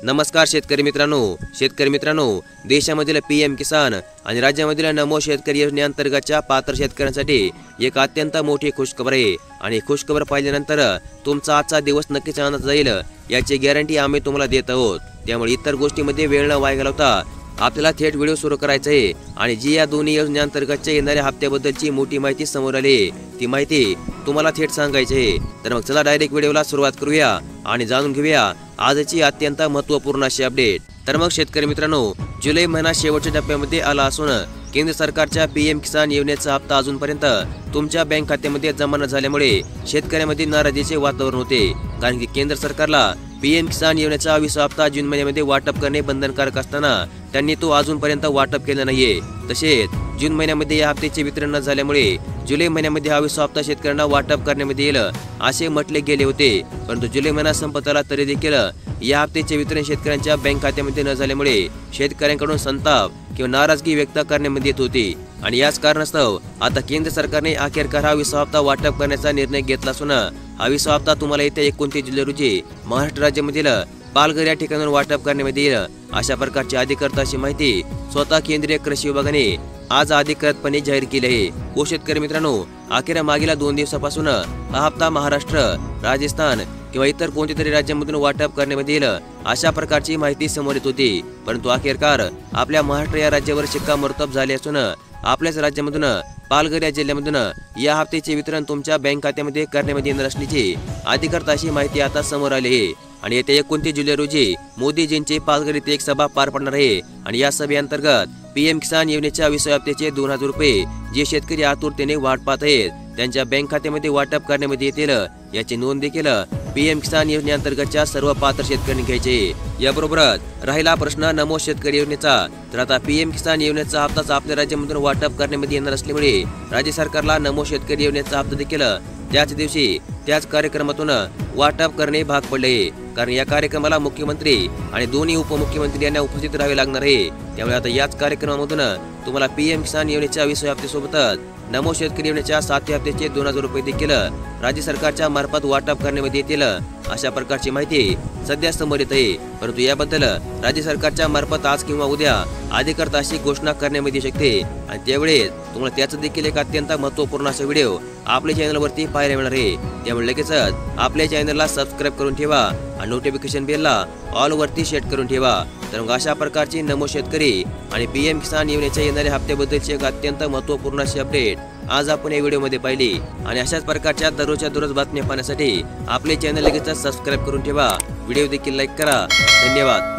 नमस्कार शेतकरी मित्रांनो, देशामधील पीएम किसान आणि राज्यामधील नमो शेतकरी योजनेअंतर्गतच्या पात्र शेतकऱ्यांसाठी एक अत्यंत मोठी खुशखबर आहे आणि खुशखबर पाहिल्यानंतर तुमचा आजचा दिवस नक्कीच आनंदात जाईल याची गॅरंटी आम्ही तुम्हाला देत आहोत। त्यामुळे इतर गोष्टींमध्ये वेळ न वाया घालवता आपल्याला थेट व्हिडिओ सुरू करायचा आहे आणि जी या दोन्ही योजनेअंतर्गतच्या येणाऱ्या हप्त्याबद्दलची मोठी माहिती समोर आली ती माहिती तुम्हाला थेट सांगायची आहे। तर मग चला डायरेक्ट व्हिडिओला सुरुवात करूया आणि जाणून घेऊया आजची अत्यंत महत्त्वपूर्ण अशी अपडेट। तर मग शेतकरी मित्रांनो, जुलै महिना शेवटच्या टप्प्यामध्ये आला असून केंद्र सरकारच्या पीएम किसान योजनेचा हप्ता अजूनपर्यंत तुमच्या बँक खात्यामध्ये जमा न झाल्यामुळे शेतकऱ्यांमध्ये नाराजीचे वातावरण होते। कारण की केंद्र सरकारला पीएम किसान योजनेचा 20 हप्ता जून महिन्यामध्ये वाटप करणे बंधनकारक असताना त्यांनी तो अजूनपर्यंत वाटप केला नाहीये। तसेच जून महिन्यामध्ये या हप्त्याचे वितरण न झाल्यामुळे जुलै महिन्यामध्ये हा 20 हप्ता शेतकऱ्यांना वाटप करण्यामध्ये येईल असे म्हटले गेले होते। परंतु जुलै महिना संपत आला तरी देखील या हप्त्याचे वितरण शेतकऱ्यांच्या बँक खात्यामध्ये न झाल्यामुळे शेतकऱ्यांकडून संताप किंवा नाराजगी व्यक्त करण्यामध्ये येत होती आणि याच कारणास्तव आता केंद्र सरकारने अखेरकार हा 20 हप्ता वाटप करण्याचा निर्णय घेतला असून हा 20 हप्ता तुम्हाला येत्या 29 जुलै रोजी महाराष्ट्र राज्यामधील पालघर या ठिकाणाहून वाटप करण्यामध्ये येईल अशा प्रकारची अधिकृत अशी माहिती स्वतः केंद्रीय कृषी विभागाने आज अधिकृतपणे जाहीर केली आहे। हो शेतकरी मित्रांनो, अखेर मागील 2 दिवसापासून हा हप्ता महाराष्ट्र, राजस्थान किंवा इतर कोणत्या तरी राज्यामधून वाटप करण्यामध्ये येईल अशा प्रकारची माहिती समोर येत होती। परंतु अखेरकार आपल्या महाराष्ट्र या राज्यावर शिक्कामोर्तब झाले असून आपल्याच राज्यामधून पालघर या जिल्ह्यामधून या हप्त्याचे वितरण तुमच्या बँक खात्यामध्ये करण्यामध्ये येणार असल्याची अधिकृत अशी माहिती आता समोर आली आहे। आणि येत्या 29 जुलै रोजी मोदीजींची पालघर येथे एक सभा पार पडणार आहे आणि या सभेअंतर्गत पीएम किसान योजनेच्या 20 हप्त्याचे 2000 रुपये जे शेतकरी आतुरतेने वाट पाहत आहेत त्यांच्या बँक खात्यामध्ये वाटप करण्यामध्ये येतील याची नोंद देखील पीएम किसान योजनेअंतर्गतच्या सर्व पात्र शेतकऱ्यांनी घ्यायचे। याबरोबरच राहिला प्रश्न नमो शेतकरी योजनेचा, तर आता पीएम किसान योजनेचा हप्ताच आपल्या राज्यामधून वाटप करण्यामध्ये येणार असल्यामुळे राज्य सरकारला नमो शेतकरी योजनेचा हप्ता देखील त्याच दिवशी त्याच कार्यक्रमातून वाटप करणे भाग पडले। कारण या कार्यक्रमाला मुख्यमंत्री आणि दोन्ही उपमुख्यमंत्री यांना उपस्थित राहावे लागणार आहे। त्यामुळे आता याच कार्यक्रमामधून तुम्हाला पीएम किसान योजनेच्या 20 हप्त्यासोबतच नमो शेतकरी योजनेच्या 7 हप्त्याचे 2000 रुपये देखील राज्य सरकारच्या मार्फत वाटप करण्यामध्ये येतील अशा प्रकारची माहिती सध्या समोर येत आहे। परंतु याबद्दल राज्य सरकारच्या मार्फत आज किंवा उद्या अधिकृत अशी घोषणा करण्यामध्ये येऊ शकते आणि त्यावेळेस तुम्हाला त्याचा देखील एक अत्यंत महत्त्वपूर्ण असा व्हिडिओ आपल्या चॅनलवरती पाहायला मिळणार आहे। त्यामुळे लगेचच आपल्या चॅनलला सबस्क्राईब करून ठेवा आणि नोटिफिकेशन बेलला ऑल वरती सेट करून ठेवा। तर मग अशा प्रकारची नमो शेतकरी आणि पीएम किसान योजनेच्या येणाऱ्या हप्त्याबद्दलची एक अत्यंत महत्त्वपूर्ण अशी अपडेट आज आपण या व्हिडिओमध्ये पाहिली आणि अशाच प्रकारच्या दररोज बातम्या पाहण्यासाठी आपले चॅनल लगेच सबस्क्राईब करून ठेवा। व्हिडिओ देखील लाईक करा। धन्यवाद।